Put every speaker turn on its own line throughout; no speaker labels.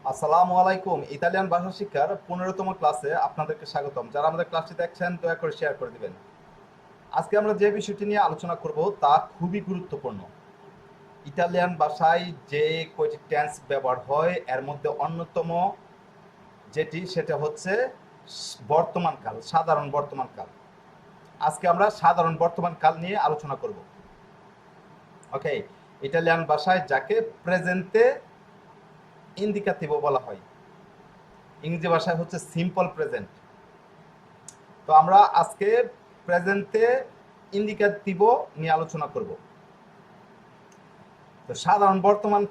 আসসালামু আলাইকুম। ইতালিয়ান ভাষা শিক্ষার 15তম ক্লাসে আপনাদেরকে স্বাগতম। যারা আমাদের ক্লাসটি দেখছেন দয়া করে শেয়ার করে দিবেন। আজকে আমরা যে বিষয়টি নিয়ে আলোচনা করব তা খুবই গুরুত্বপূর্ণ। ইতালিয়ান ভাষায় যে কয়টি টেন্স ব্যবহার হয় এর মধ্যে অন্যতম যেটি সেটা হচ্ছে বর্তমানকাল, সাধারণ বর্তমানকাল। আজকে আমরা সাধারণ বর্তমানকাল নিয়ে আলোচনা করব। ওকে, ইতালিয়ান ভাষায় যাকে প্রেজেন্তে ইন্ডিকাটিভো বলা হয়, ইংরেজি ভাষায় হচ্ছে সিম্পল প্রেজেন্ট। তো আমরা আজকে প্রেজেন্টে ইন্ডিকেটিভো নিয়ে আলোচনা করব। তো সাধারণ বর্তমান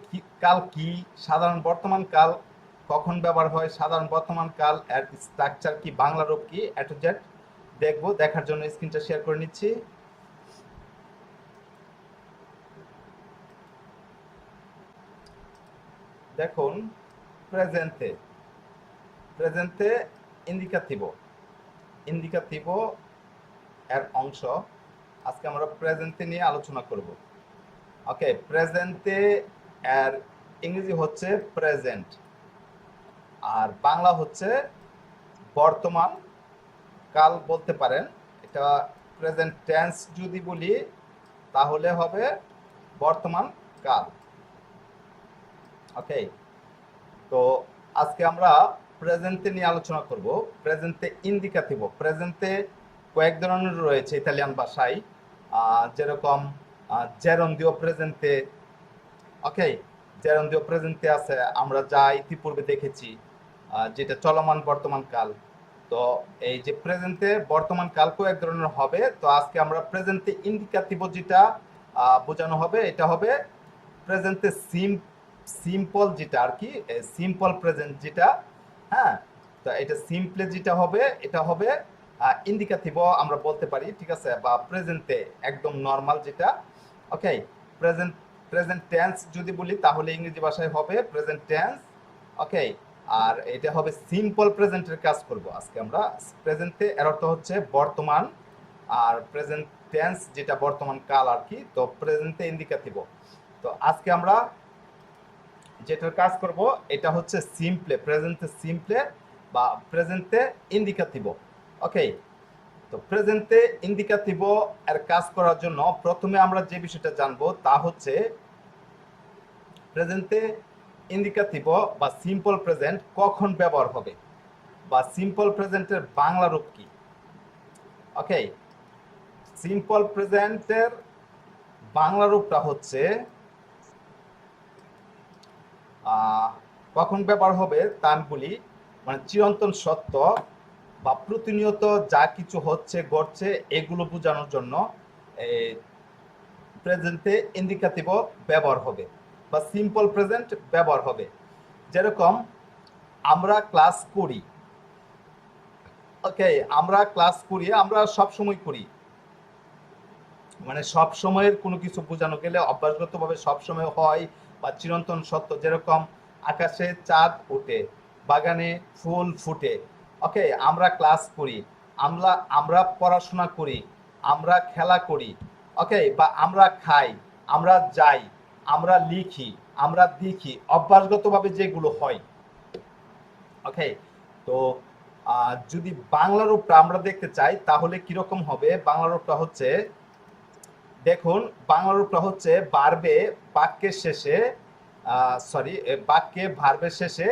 কাল কি, সাধারণ বর্তমান কাল কখন ব্যবহার হয়, সাধারণ বর্তমান কাল এর স্ট্রাকচার কি, বাংলা রূপ কি, এ টু জেড দেখবো। দেখার জন্য স্ক্রিনটা শেয়ার করে নিচ্ছি। দেখুন, প্রেজেন্টে প্রেজেন্টে ইন্ডিকাটিভো ইন্ডিকাটিভো এর অংশ আজকে আমরা প্রেজেন্টে নিয়ে আলোচনা করব। ওকে, প্রেজেন্টে এর ইংরেজি হচ্ছে প্রেজেন্ট, আর বাংলা হচ্ছে বর্তমান কাল বলতে পারেন। এটা প্রেজেন্ট টেন্স যদি বলি তাহলে হবে বর্তমান কাল। ওকে, তো আজকে আমরা প্রেজেন্টে নিয়ে আলোচনা করব। প্রেজেন্টে ইন্ডিকাটিভো, প্রেজেন্টে কয়েক ধরনের রয়েছে ইতালিয়ান ভাষায়, যেরকম জেরন্দিও প্রেজেন্টে। ওকে, জেরন্দিও প্রেজেন্টে আছে, আমরা যা ইতিপূর্বে দেখেছি, যেটা চলমান বর্তমান কাল। তো এই যে প্রেজেন্টে বর্তমান কাল কয়েক ধরনের হবে, তো আজকে আমরা প্রেজেন্টে ইন্ডিকাটিভো যেটা বোঝানো হবে এটা হবে প্রেজেন্টে সিম্পল, যেটা আর কি সিম্পল প্রেজেন্ট যেটা। হ্যাঁ, তো এটা সিম্পলে যেটা হবে এটা হবে ইন্ডিকাটিভো আমরা বলতে পারি, ঠিক আছে, বা প্রেজেন্টে একদম নর্মাল যেটা। ওকে, প্রেজেন্ট প্রেজেন্ট টেন্স যদি বলি তাহলে ইংরেজি ভাষায় হবে প্রেজেন্ট টেন্স। ওকে, আর এটা হবে সিম্পল প্রেজেন্টের কাজ করব আজকে আমরা। প্রেজেন্টে এর অর্থ হচ্ছে বর্তমান, আর প্রেজেন্ট টেন্স যেটা বর্তমান কাল আর কি, তো প্রেজেন্টে ইন্ডিকাটিভো। তো আজকে আমরা যেটার কাজ করব এটা হচ্ছে সিম্পলে, প্রেজেন্টে সিম্পলে বা প্রেজেন্টে ইন্ডিকাটিভো। ওকে, তো প্রেজেন্টে ইন্ডিকাটিভো এর কাজ করার জন্য প্রথমে আমরা যে বিষয়টা জানবো তা হচ্ছে প্রেজেন্টে ইন্ডিকাটিভো বা সিম্পল প্রেজেন্ট কখন ব্যবহার হবে, বা সিম্পল প্রেজেন্টের বাংলা রূপ কি। ওকে, সিম্পল প্রেজেন্টের বাংলা রূপটা হচ্ছে কখন ব্যবহার হবে তা আমি বলি, মানে চিরন্তন সত্য বা প্রতিনিয়ত যা কিছু হচ্ছে ঘটছে এগুলো বোঝানোর জন্য প্রেজেন্টে ইন্ডিকাটিভো ব্যবহার হবে বা সিম্পল প্রেজেন্ট ব্যবহার হবে। যেরকম আমরা ক্লাস করি। ওকে, আমরা ক্লাস করি, আমরা সব সময় করি, মানে সব সময়ের কোনো কিছু বোঝানো গেলে অভ্যাসগতভাবে সব সময় হয় বা চিরন্তন সত্য। যেরকম আকাশে চাঁদ ওঠে, বাগানে ফুল ফুটে। ওকে, আমরা ক্লাস করি, আমরা আমরা পড়াশোনা করি, আমরা খেলা করি। ওকে, বা আমরা খাই, আমরা যাই, আমরা লিখি, আমরা দেখি, অভ্যাসগতভাবে যেগুলো হয়। ওকে, তো যদি বাংলা রূপটা আমরা দেখতে চাই তাহলে কিরকম হবে। বাংলা রূপটা হচ্ছে, দেখুন, বাংলা রূপটা হচ্ছে বারবে বাক্যের শেষে, সরি, বাক্যে ভার্বের শেষে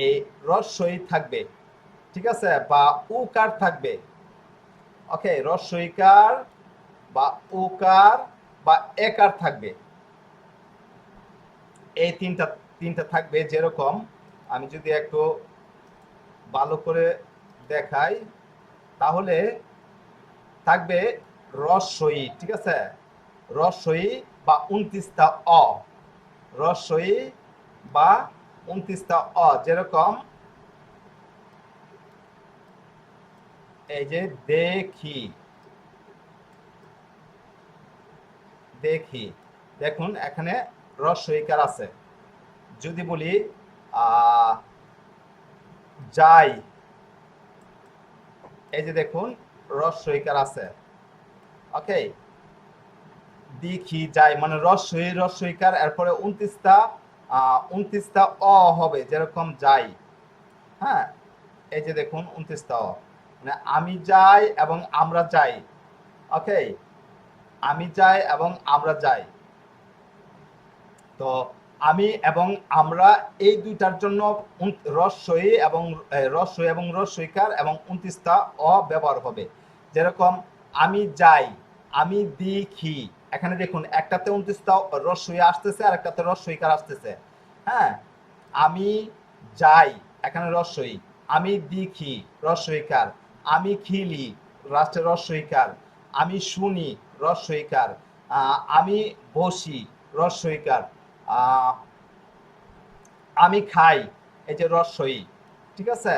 এই রস্বই থাকবে, ঠিক আছে, বা উকার থাকবে। ওকে, রস্বইকার বা উকার বা একার থাকবে। এই তিনটা তিনটা থাকবে। যেরকম আমি যদি একটু ভালো করে দেখাই তাহলে থাকবে রস্বই, ঠিক আছে, রস্বই বা 29টা অ, রস্বই বা 29টা অ। যেরকম এই যে দেখি, দেখি, দেখুন এখানে রস্বইকার আছে। যদি বলি যাই, এই যে দেখুন রস্বইকার আছে। ওকে, দেখি যাই মানে রস্বইকার, এরপরে 29টা 29টা অ হবে, যেরকম যাই। হ্যাঁ, এই যে দেখুন 29টা অ, মানে আমি যাই এবং আমরা যাই। ওকে, আমি যাই এবং আমরা যাই। তো আমি এবং আমরা এই দুইটার জন্য রস্বই এবং রস্বই এবং রস্বইকার এবং 29টা অ ব্যবহার হবে। যেরকম আমি যাই, আমি দেখি, এখানে দেখুন একটাতে 29টা রস্বই আসতেছে আর একটাতে রস্বইকার আসতেছে। হ্যাঁ, আমি যাই, এখানে রস্বই। আমি দেখি, রস্বইকার। আমি খেলি, লাস্টে রস্বইকার। আমি শুনি, রস্বইকার। আমি বসি, রস্বইকার। আমি খাই, এই যে রস্বই। ঠিক আছে,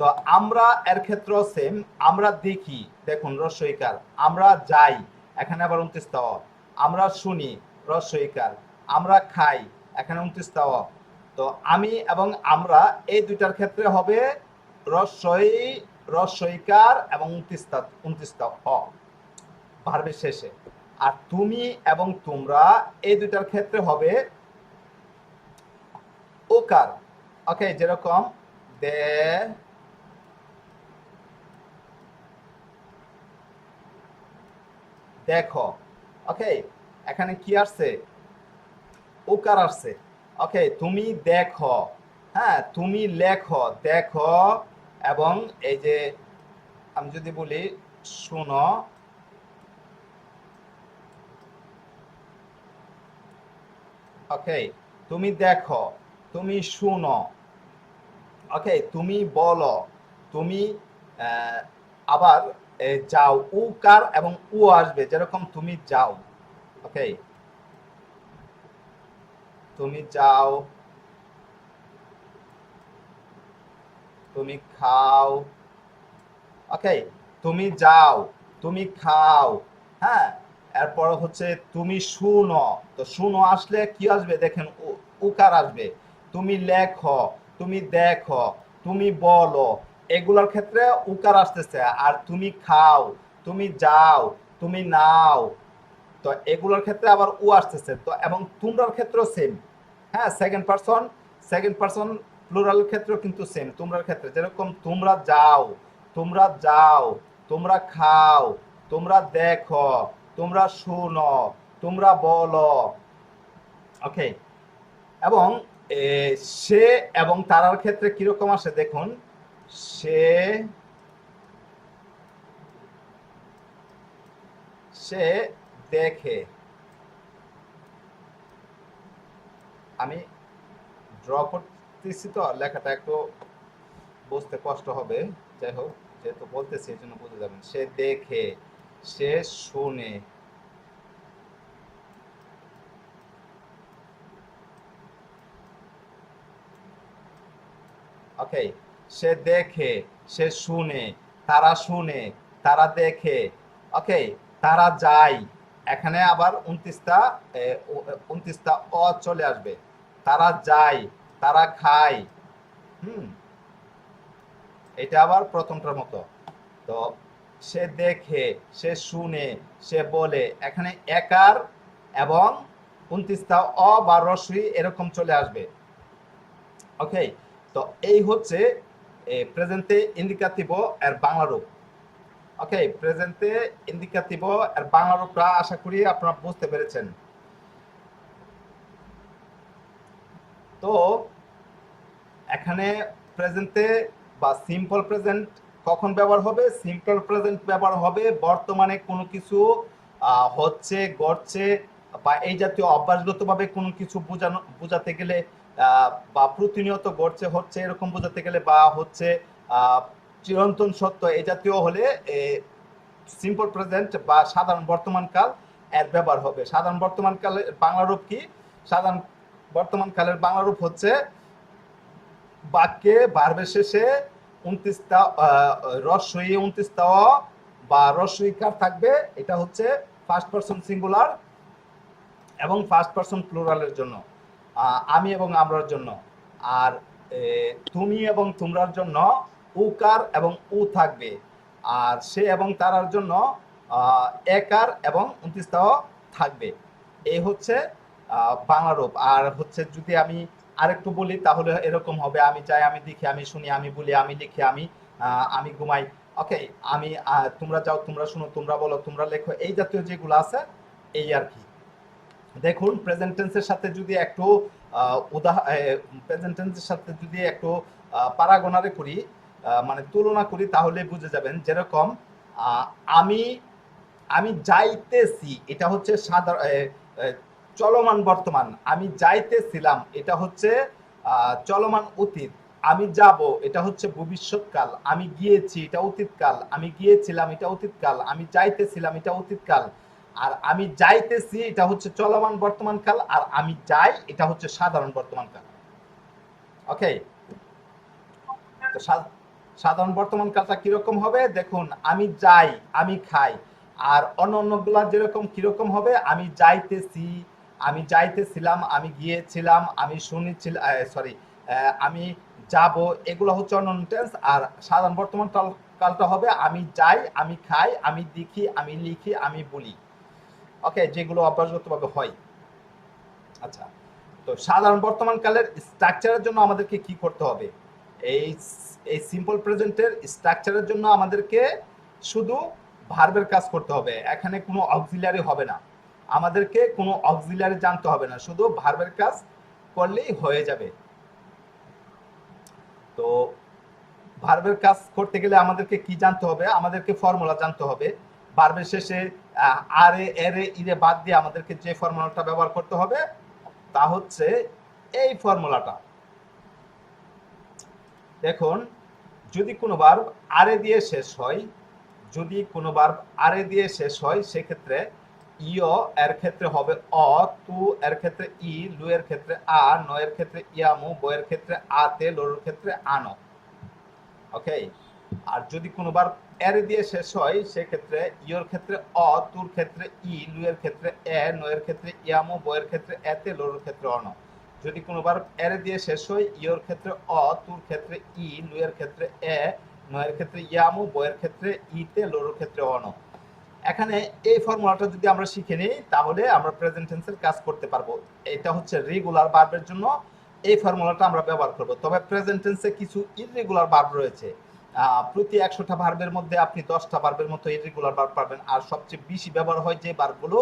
তো আমরা এর ক্ষেত্রেও সেম, আমরা দেখি, দেখুন রস্বইকার। আমরা যাই, এখানে আবার 29টা অ। আমরা শুনি, রস্বইকার। আমরা খাই, এখানে 29টা অ। তো আমি এবং আমরা এই দুইটার ক্ষেত্রে হবে রস্বই, রস্বইকার এবং 29টা অ ভার্বের শেষে। আর তুমি এবং তোমরা এই দুইটার ক্ষেত্রে হবে ওকার। ওকে, যেরকম দে, দেখো। ওকে, এখানে কি আসছে? ওকার আসছে। ওকে, তুমি দেখো। হ্যাঁ, তুমি লেখো, দেখো। এবং এই যে আমি যদি বলি শুনো, ওকে, তুমি দেখো, তুমি শুনো। ওকে, তুমি বলো, তুমি আবার যাও, উকার এবং উ আসবে, যেরকম তুমি যাও। ওকে, তুমি যাও, তুমি খাও। ওকে, তুমি যাও, তুমি খাও। হ্যাঁ, এরপর হচ্ছে তুমি শুনো। তো শুনো আসলে কি আসবে দেখেন, উকার আসবে। তুমি লেখো, তুমি দেখো, তুমি বলো, এগুলোর ক্ষেত্রে উকার আসতেছে। আর তুমি খাও, তুমি যাও, তুমি নাও, তো এগুলোর ক্ষেত্রে আবার উ আসতেছে। তো এবং তোমরার ক্ষেত্রেও সেম। হ্যাঁ, সেকেন্ড পারসন প্লুরালের ক্ষেত্রেও কিন্তু সেম। তোমরার ক্ষেত্রে যেরকম তোমরা যাও, তোমরা যাও, তোমরা খাও, তোমরা দেখো, তোমরা শুনো, তোমরা বলো। ওকে, এবং সে এবং তারার ক্ষেত্রে কিরকম আসে দেখুন। সে, সে দেখে। আমি ড্র করতেছি তো, লেখাটা একটু বুঝতে কষ্ট হবে। যাই হোক, যেহেতু বলতেছি এই জন্য বুঝে যাবেন। সে দেখে, সে শুনে। ওকে, সে দেখে, সে শুনে, তারা শুনে, তারা দেখে। ওকে, তারা যায়, এখানে আবার 29টা অ চলে আসবে। তারা যায়, তারা খায়। হুম, এটা আবার প্রথমটার মতো। তো সে দেখে, সে শুনে, সে বলে, এখানে একার এবং 29টা অ বা রস্বই এরকম চলে আসবে। ওকে, তো এই হচ্ছে প্রেজেন্টে ইন্ডিকাটিভো এর বাংলা রূপ। ওকে, প্রেজেন্টে ইন্ডিকাটিভো এর বাংলা রূপটা আশা করি আপনারা বুঝতে পেরেছেন। তো এখানে প্রেজেন্টে বা সিম্পল প্রেজেন্ট কখন ব্যবহার হবে? সিম্পল প্রেজেন্ট ব্যবহার হবে বর্তমানে কোনো কিছু হচ্ছে, ঘটছে, বা এই জাতীয় অভ্যাসগতভাবে কোনো কিছু বোঝাতে গেলে, বা প্রতিনিয়ত ঘটছে, হচ্ছে, এরকম বোঝাতে গেলে, বা হচ্ছে চিরন্তন সত্য, এই জাতীয় হলে সিম্পল প্রেজেন্ট বা সাধারণ বর্তমানকাল এর ব্যবহার হবে। সাধারণ বর্তমানকালের বাংলা রূপ কি? সাধারণ বর্তমানকালের বাংলা রূপ হচ্ছে বাক্যে ভার্বের শেষে 29টা রস্বই 29টা অ বা রস্বইকার থাকবে। এটা হচ্ছে ফার্স্ট পারসন সিঙ্গুলার এবং ফার্স্ট পারসন প্লুরালের জন্য, আমি এবং আমরার জন্য। আর তুমি এবং তোমরার জন্য উকার এবং উ থাকবে। আর সে এবং তারার জন্য একার এবং 29টা অ থাকবে। এই হচ্ছে বাংলা রূপ। আর হচ্ছে যদি আমি আরেকটু বলি তাহলে এরকম হবে, আমি যাই, আমি দেখি, আমি শুনি, আমি বলি, আমি লিখি, আমি ঘুমাই। ওকে, আমি তোমরা যাও, তোমরা শুনো, তোমরা বলো, তোমরা লেখো, এই জাতীয় যেগুলো আছে এই আর কি। দেখুন প্রেজেন্ট টেন্সের সাথে যদি একটু প্রেজেন্ট টেন্সের সাথে যদি একটু পারাগোনারে করি, মানে তুলনা করি, তাহলে বুঝে যাবেন। যেরকম আহ, আমি আমি যাইতেছি, এটা হচ্ছে সাধারণ চলমান বর্তমান। আমি যাইতেছিলাম, এটা হচ্ছে চলমান অতীত। আমি যাব, এটা হচ্ছে ভবিষ্যৎকাল। আমি গিয়েছি, এটা অতীতকাল। আমি গিয়েছিলাম, এটা অতীতকাল। আমি যাইতেছিলাম, এটা অতীতকাল। আর আমি যাইতেছি, এটা হচ্ছে চলমান বর্তমান কাল। আর আমি যাই, এটা হচ্ছে সাধারণ বর্তমান কাল। ওকে, তো সাধারণ বর্তমান কালটা কিরকম হবে দেখুন, আমি যাই, আমি খাই। আর অন্য অন্যগুলা যেরকম কিরকম হবে, আমি যাইতেছি, আমি যাইতেছিলাম, আমি গিয়েছিলাম, আমি শুনেছিলাম, সরি, আমি যাব, এগুলো হচ্ছে অনন্য টেন্স। আর সাধারণ বর্তমান কালটা হবে আমি যাই, আমি খাই, আমি দেখি, আমি লিখি, আমি বলি। ওকে, যেগুলো অভ্যাসগতভাবে হয়। আচ্ছা, তো সাধারণ বর্তমান কালের স্ট্রাকচারের জন্য আমাদেরকে কি করতে হবে? এই এই সিম্পল প্রেজেন্টের স্ট্রাকচারের জন্য আমাদেরকে শুধু ভার্বের কাজ করতে হবে। এখানে কোনো অক্সিলারি হবে না, আমাদেরকে কোনো অক্সিলারি জানতে হবে না, শুধু ভার্বের কাজ করলেই হয়ে যাবে। তো ভার্বের কাজ করতে গেলে আমাদেরকে কি জানতে হবে? আমাদেরকে ফর্মুলা জানতে হবে। ভার্বের শেষে আরে, এরে, ইরে বাদ দিয়ে আমাদেরকে যে ফর্মুলাটা ব্যবহার করতে হবে তা হচ্ছে এই ফর্মুলাটা। দেখুন, যদি কোনো ভার্ব আরে দিয়ে শেষ হয়, যদি কোনো ভার্ব আরে দিয়ে শেষ হয়, সেক্ষেত্রে ইয় এর ক্ষেত্রে হবে অ, তু এর ক্ষেত্রে ই, লু এর ক্ষেত্রে আ, ন এর ক্ষেত্রে ইয়ামু, ব এর ক্ষেত্রে আতে, লোর ক্ষেত্রে আনো। ওকে, আর যদি কোনো ভার্ব এর দিয়ে শেষ হয়, সেক্ষেত্রে ইয়র ক্ষেত্রে অ, তুর ক্ষেত্রে ই, লু এর ক্ষেত্রে এ, ন এর ক্ষেত্রে ইয়ামু, ব এর ক্ষেত্রে এতে, লোর ক্ষেত্রে অন। যদি কোনো ভার্ব এর দিয়ে শেষ হয়, ইয়র ক্ষেত্রে অ, তুর ক্ষেত্রে ই, লু এর ক্ষেত্রে এ, ন এর ক্ষেত্রে ইয়ামু, ব এর ক্ষেত্রে ইতে, লোর ক্ষেত্রে অন। এখানে এই ফর্মুলাটা যদি আমরা শিখে নিই, তাহলে আমরা প্রেজেন্ট টেন্সের কাজ করতে পারবো। এটা হচ্ছে রেগুলার ভার্বের জন্য এই ফর্মুলাটা আমরা ব্যবহার করব। তবে প্রেজেন্ট টেন্সে কিছু ইররেগুলার ভার্ব রয়েছে। প্রতি 100টা ভার্বের মধ্যে আপনি 10টা ভার্বের মতো ইররেগুলার ভার্ব পাবেন। আর সবচেয়ে বেশি ব্যবহার হয় যে ভার্বগুলো,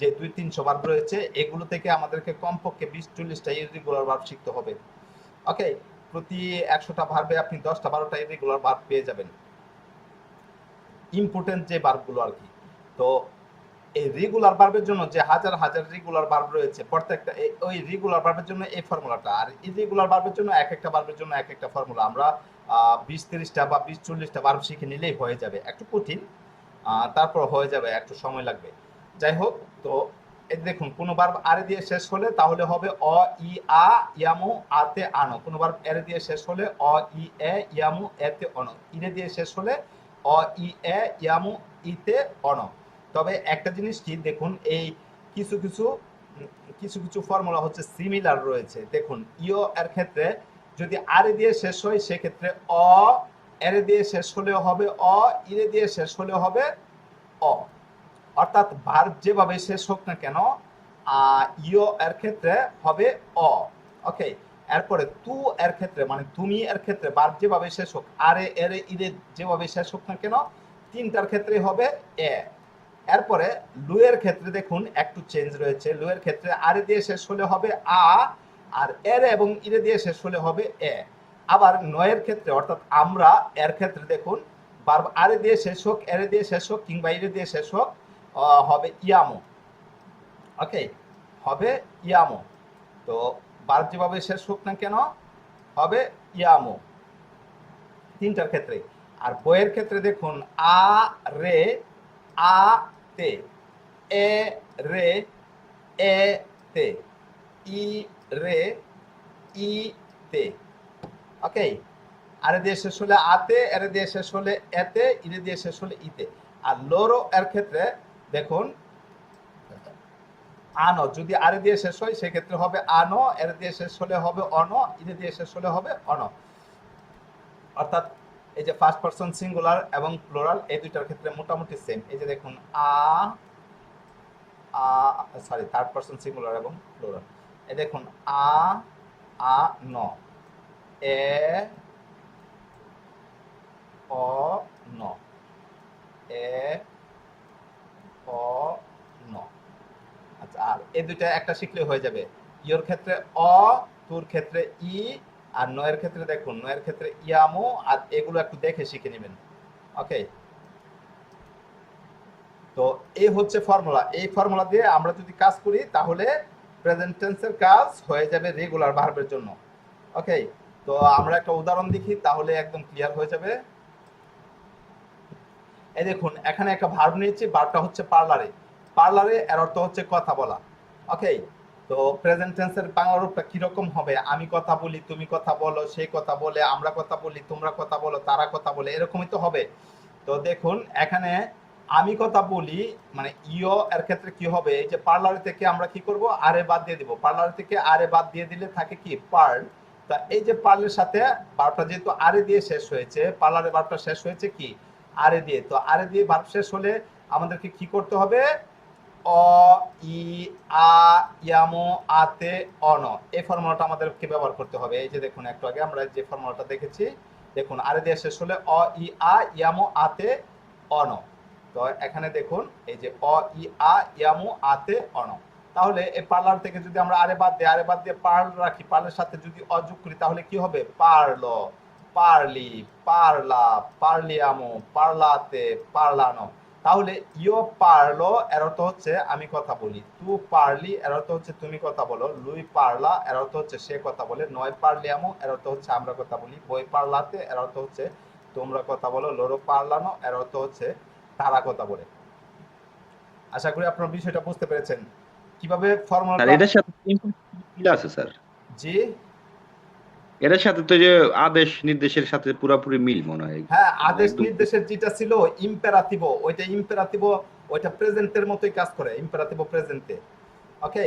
যে 200-300 ভার্ব রয়েছে, এগুলো থেকে আমাদেরকে কমপক্ষে 20-40টা ইররেগুলার ভার্ব শিখতে হবে। ওকে, প্রতি 100টা ভার্বে আপনি 10টা-12টা ইররেগুলার ভার্ব পেয়ে যাবেন, ইম্পর্টেন্ট যে ভার্বগুলো আর কি। তো এই রেগুলার ভার্বের জন্য যে হাজার হাজার রেগুলার ভার্ব রয়েছে, প্রত্যেকটা ওই রেগুলার ভার্বের জন্য এই ফর্মুলাটা, আর ইররেগুলার ভার্বের জন্য এক একটা ভার্বের জন্য এক একটা ফর্মুলা। আমরা 20-30টা বা 20-40টা ভার্ব শিখে নিলেই হয়ে যাবে। একটু কঠিন, তারপর হয়ে যাবে, একটু সময় লাগবে। যাই হোক, তো এই দেখুন, কোনো ভার্ব আরে দিয়ে শেষ হলে তাহলে হবে অ, ই, আ, ইয়ামু, আতে, আনো। কোনো ভার্ব এরে দিয়ে শেষ হলে অ, ই, এ, ইয়ামু, এতে, অন। ইরে দিয়ে শেষ হলে অ, ই, এ, ইয়ামু, ইতে, অন। তবে একটা জিনিস কি দেখুন, এই কিছু কিছু কিছু কিছু ফর্মুলা হচ্ছে সিমিলার রয়েছে। দেখুন, ইও এর ক্ষেত্রে যদি আরে দিয়ে শেষ হয়, সেক্ষেত্রে অ, এরে দিয়ে শেষ হলেও হবে অ, ইরে দিয়ে শেষ হলেও হবে অ। অর্থাৎ ভার্ব যেভাবে শেষ হোক না কেন, ইও এর ক্ষেত্রে হবে অ। ওকে, এরপরে তু এর ক্ষেত্রে, মানে তুমি এর ক্ষেত্রে ভার্ব যেভাবে শেষ হোক, আরে, এরে, ইরে যেভাবে শেষ হোক না কেন, তিনটার ক্ষেত্রে হবে এ। এরপরে লু এর ক্ষেত্রে দেখুন একটু চেঞ্জ রয়েছে। লু এর ক্ষেত্রে আরে দিয়ে শেষ হলে হবে আ, আর এর এবং ইরে দিয়ে শেষ হলে হবে এ। আবার নয়ের ক্ষেত্রে, অর্থাৎ আমরা এর ক্ষেত্রে দেখুন, ভার্ব আরে দিয়ে শেষ হোক, এরে দিয়ে শেষ হোক, কিংবা ইরে দিয়ে শেষ হোক, হবে ইয়ামো। ওকে, হবে ইয়ামো। তো ভার্ব যেভাবে শেষ হোক না কেন, হবে ইয়ামো, তিনটার ক্ষেত্রে। আর বইয়ের ক্ষেত্রে দেখুন, আ, রে, আ, তে, এ, রে, এ, তে, ই, রে, ই, তে। ওকে, আরে দিয়ে শেষ হলে আতে, এরে দিয়ে শেষ হলে এতে, ইরে দিয়ে শেষ হলে ইতে। আর লোরো এর ক্ষেত্রে দেখুন, আনো যদি আরে দিয়ে শেষ হয়, সেক্ষেত্রে হবে আনো, এর দিয়ে শেষ হলে হবে অন, ইরে দিয়ে শেষ হলে হবে অন। অর্থাৎ এই যে ফার্স্ট পারসন সিঙ্গুলার এবং প্লুরাল, এই দুইটার ক্ষেত্রে মোটামুটি সেম। এই যে দেখুন, সরি, থার্ড পারসন সিঙ্গুলার এবং প্লুরাল। এই দেখুন, আ ন, এ অ ন, এ অ ন। আচ্ছা, আর এই দুইটা একটা শিখলে হয়ে যাবে। ইয়োর ক্ষেত্রে অ, তোর ক্ষেত্রে ই, আর নয়ের ক্ষেত্রে দেখুন, নয়ের ক্ষেত্রে ইয়ামো, আর এগুলো একটু দেখে শিখে নেবেন। ওকে, তো এই হচ্ছে ফর্মুলা। এই ফর্মুলা দিয়ে আমরা যদি কাজ করি তাহলে প্রেজেন্ট টেন্সের কাজ হয়ে যাবে রেগুলার ভার্বের জন্য। ওকে, তো আমরা একটা উদাহরণ দেখি তাহলে একদম ক্লিয়ার হয়ে যাবে। এই দেখুন, এখানে একটা ভার্ব নিয়েছি, ভার্বটা হচ্ছে পার্লারে। পার্লারে এর অর্থ হচ্ছে কথা বলা। ওকে, তো প্রেজেন্ট টেন্সের বাংলা রূপটা কিরকম হবে? আমি কথা বলি, তুমি কথা বলো, সে কথা বলে, আমরা কথা বলি, তোমরা কথা বলো, তারা কথা বলে, এরকমই তো হবে। তো দেখুন এখানে আমি কথা বলি মানে ইও এর ক্ষেত্রে কি হবে? এই যে পার্লারে থেকে আমরা কি করব? আরে বাদ দিয়ে দিব। পার্লারে থেকে আরে বাদ দিয়ে দিলে থাকে কি? পার্ল। তা এই যে পার্লের সাথে ভার্বটা যেহেতু আরে দিয়ে শেষ হয়েছে, পার্লারে ভার্বটা শেষ হয়েছে কি? আরে দিয়ে। তো আরে দিয়ে ভার্ব শেষ হলে আমাদেরকে কি করতে হবে? অ, ই, আ, ইয়ামো, আতে, অন, এই ফর্মুলাটা আমাদেরকে ব্যবহার করতে হবে। এই যে দেখুন একটু আগে আমরা যে ফর্মুলাটা দেখেছি, দেখুন আরে দিয়ে শেষ হলে অ, ই, আ, ইয়ামো, আতে, অন। তো এখানে দেখুন এই যে অ, ই, আ, ইয়ামো, আতে, অন। তাহলে এই পার্লার থেকে যদি আমরা আরে বাদ দিই, আরে বাদ দিয়ে পার্ল রাখি, পার্লের সাথে যদি অ যোগ করি তাহলে কি হবে? পারল, পারলি, পারলা, পারলিয়ামো, পারলাতে, পারলানো। তাহলে ইও পারলো এর অর্থ হচ্ছে আমি কথা বলি, তু পারলি এর অর্থ হচ্ছে তুমি কথা বলো, লুই পারলা এর অর্থ হচ্ছে সে কথা বলে, নয় পারলিয়ামো এর অর্থ হচ্ছে আমরা কথা বলি, বই পারলাতে এর অর্থ হচ্ছে তোমরা কথা বলো, লোরো পারলানো এর অর্থ হচ্ছে তারা কথা বলে। আশা করি আপনারা বিষয়টা বুঝতে পেরেছেন কিভাবে
স্যার
ফর্মুলাটা।
এটার সাথে মিল আছে স্যার,
জি,
এটার সাথে তো যে আদেশ নির্দেশের সাথে পুরোপুরি মিল মনে হয়,
হ্যাঁ, আদেশ
একদম।
নির্দেশের যেটা ছিল ইম্পেরাটিভো, ওইটা ইম্পেরাটিভো, ওইটা প্রেজেন্টের মতোই কাজ করে, ইম্পেরাটিভো প্রেজেন্টে। ওকে,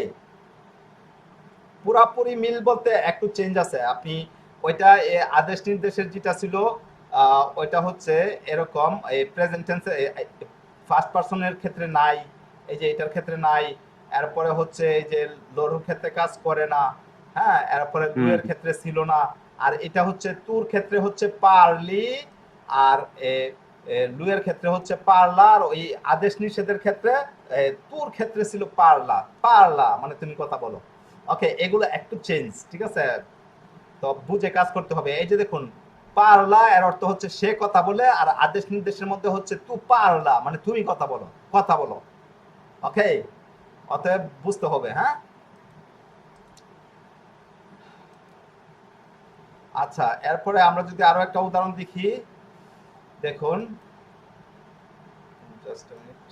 পুরাপুরি মিল বলতে একটু চেঞ্জ আছে। আপনি ওইটা আদেশ নির্দেশের যেটা ছিল ওইটা হচ্ছে এরকম, এই প্রেজেন্ট টেন্সে ফার্স্ট পারসনের ক্ষেত্রে নাই, এই যে এটার ক্ষেত্রে নাই, এরপরে হচ্ছে এই যে লরুর ক্ষেত্রে কাজ করে না, হ্যাঁ, এরপরে
হুম।
লুয়ের ক্ষেত্রে ছিল না, আর এটা হচ্ছে তুর ক্ষেত্রে হচ্ছে পারলি, আর লুয়ের ক্ষেত্রে হচ্ছে পারলা, আর ওই আদেশ নিষেধের ক্ষেত্রে তুর ক্ষেত্রে ছিল পারলা, পারলা মানে তুমি কথা বলো। ওকে, এগুলো একটু চেঞ্জ, ঠিক আছে? তো বুঝে কাজ করতে হবে। এই যে দেখুন, পারলা এর অর্থ হচ্ছে সে কথা বলে, আর আদেশ নির্দেশের মধ্যে হচ্ছে তু পারলা মানে তুমি কথা বলো, কথা বলো। ওকে, অতএব বুঝতে হবে। হ্যাঁ, আচ্ছা, এরপরে আমরা যদি আরো একটা উদাহরণ দেখি, দেখুন, জাস্ট মিনিট।